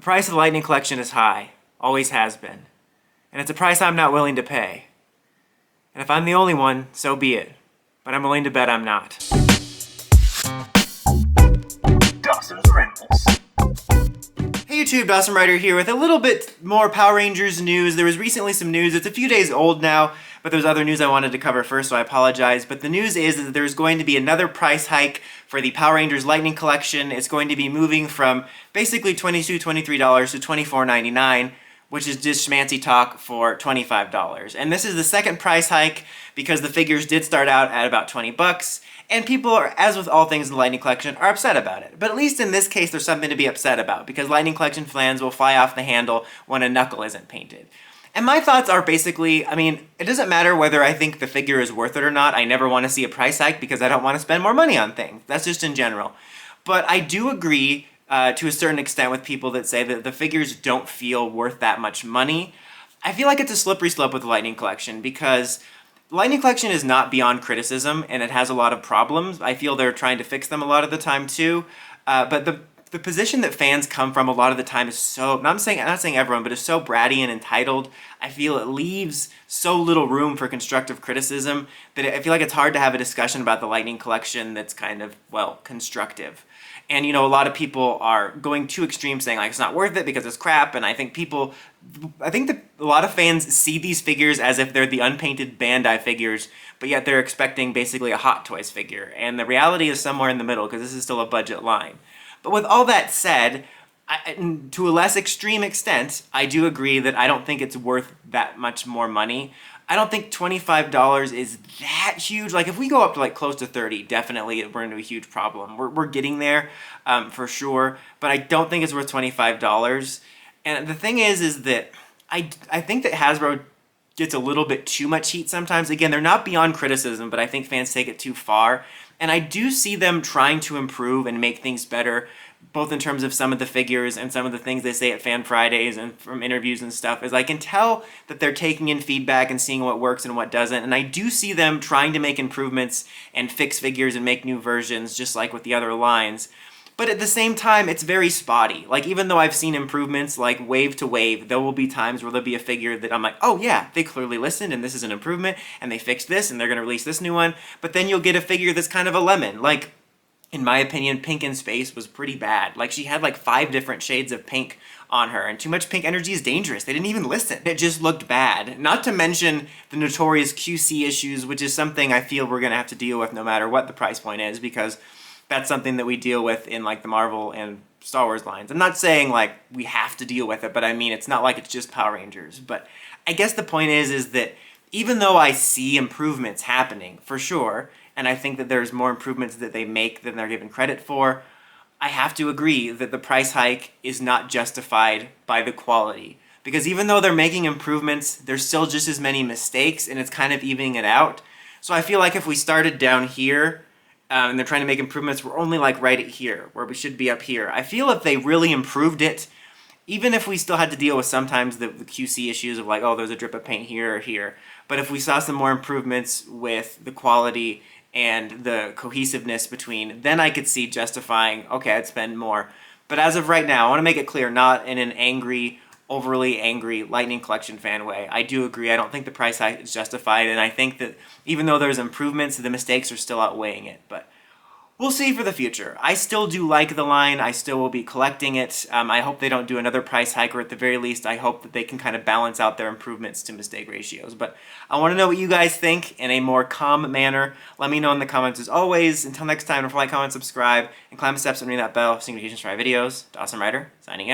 price of the Lightning Collection is high, always has been, and it's a price I'm not willing to pay. And if I'm the only one, so be it, but I'm willing to bet I'm not. Dawson's Rentals. Hey YouTube, Dawson Ryder here with a little bit more Power Rangers news. There was recently some news, it's a few days old now, but there's other news I wanted to cover first, so I apologize. But the news is that there's going to be another price hike for the Power Rangers Lightning Collection. It's going to be moving from basically $22, $23 to $24.99, which is just schmancy talk for $25. And this is the second price hike because the figures did start out at about 20 bucks. And people are, as with all things in the Lightning Collection, are upset about it. But at least in this case, there's something to be upset about, because Lightning Collection fans will fly off the handle when a knuckle isn't painted. And my thoughts are basically, I mean, it doesn't matter whether I think the figure is worth it or not. I never want to see a price hike because I don't want to spend more money on things. That's just in general. But I do agree to a certain extent with people that say that the figures don't feel worth that much money. I feel like it's a slippery slope with the Lightning Collection because the Lightning Collection is not beyond criticism, and it has a lot of problems. I feel they're trying to fix them a lot of the time too. But the position that fans come from a lot of the time is so, I'm not saying everyone, but is so bratty and entitled. I feel it leaves so little room for constructive criticism that I feel like it's hard to have a discussion about the Lightning Collection that's kind of, well, constructive. And, you know, a lot of people are going too extreme, saying, like, it's not worth it because it's crap. And I think that a lot of fans see these figures as if they're the unpainted Bandai figures, but yet they're expecting basically a Hot Toys figure. And the reality is somewhere in the middle, because this is still a budget line. But with all that said, to a less extreme extent, I do agree that I don't think it's worth that much more money. I don't think $25 is that huge. Like, if we go up to like close to 30, definitely we're into a huge problem. We're getting there for sure, but I don't think it's worth $25. And the thing is that I think that Hasbro gets a little bit too much heat sometimes. Again, they're not beyond criticism, but I think fans take it too far. And I do see them trying to improve and make things better, both in terms of some of the figures and some of the things they say at Fan Fridays and from interviews and stuff, is I can tell that they're taking in feedback and seeing what works and what doesn't. And I do see them trying to make improvements and fix figures and make new versions, just like with the other lines. But at the same time, it's very spotty. Like, even though I've seen improvements like wave to wave, there will be times where there'll be a figure that I'm like, oh yeah, they clearly listened and this is an improvement and they fixed this and they're going to release this new one. But then you'll get a figure that's kind of a lemon. Like, in my opinion, Pink in Space was pretty bad. Like, she had like 5 different shades of pink on her, and too much pink energy is dangerous. They didn't even listen. It just looked bad. Not to mention the notorious QC issues, which is something I feel we're going to have to deal with no matter what the price point is, because that's something that we deal with in like the Marvel and Star Wars lines. I'm not saying like we have to deal with it, but I mean, it's not like it's just Power Rangers. But I guess the point is that even though I see improvements happening, for sure, and I think that there's more improvements that they make than they're given credit for, I have to agree that the price hike is not justified by the quality. Because even though they're making improvements, there's still just as many mistakes, and it's kind of evening it out. So I feel like if we started down here, and they're trying to make improvements, we're only like right at here, where we should be up here. I feel if they really improved it, even if we still had to deal with sometimes the QC issues of like, oh, there's a drip of paint here or here, but if we saw some more improvements with the quality and the cohesiveness between, then I could see justifying, okay, I'd spend more. But as of right now, I want to make it clear, not in an angry, overly angry Lightning Collection fan way. I do agree, I don't think the price hike is justified, and I think that even though there's improvements, the mistakes are still outweighing it. But we'll see for the future. I still do like the line. I still will be collecting it. I hope they don't do another price hike, or at the very least, I hope that they can kind of balance out their improvements to mistake ratios. But I want to know what you guys think in a more calm manner. Let me know in the comments as always. Until next time, don't forget, like, comment, subscribe, and climb the steps and ring that bell for notifications for my videos. Dawson Ryder, signing out.